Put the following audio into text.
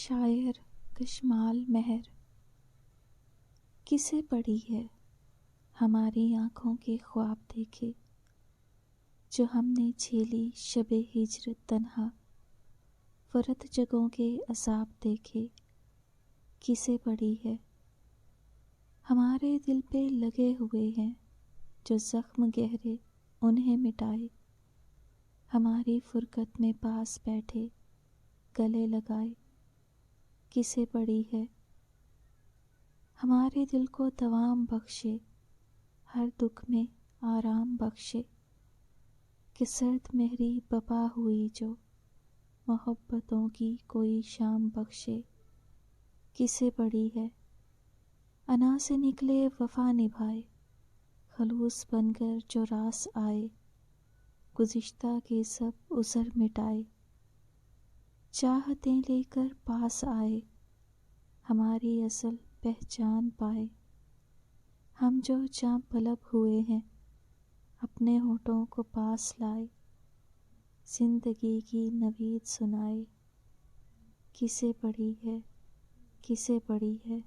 شاعر کشمال مہر کسے پڑی ہے ہماری آنکھوں کے خواب دیکھے، جو ہم نے جھیلی شب ہجرت تنہا، فرد جگہوں کے عذاب دیکھے، کسے پڑی ہے ہمارے دل پہ لگے ہوئے ہیں جو زخم گہرے انہیں مٹائے، ہماری فرقت میں پاس بیٹھے گلے لگائے، کسے پڑی ہے ہمارے دل کو دوام بخشے، ہر دکھ میں آرام بخشے، کہ سرد مہری بپا ہوئی جو محبتوں کی کوئی شام بخشے، کسے پڑی ہے انا سے نکلے وفا نبھائے، خلوص بن کر جو راس آئے، گزشتہ کے سب عذر مٹائے، چاہتیں لے کر پاس آئے، ہماری اصل پہچان پائے، ہم جو جاں طلب ہوئے ہیں اپنے ہونٹوں کو پاس لائے، زندگی کی نوید سنائے، کسے پڑی ہے کسے پڑی ہے۔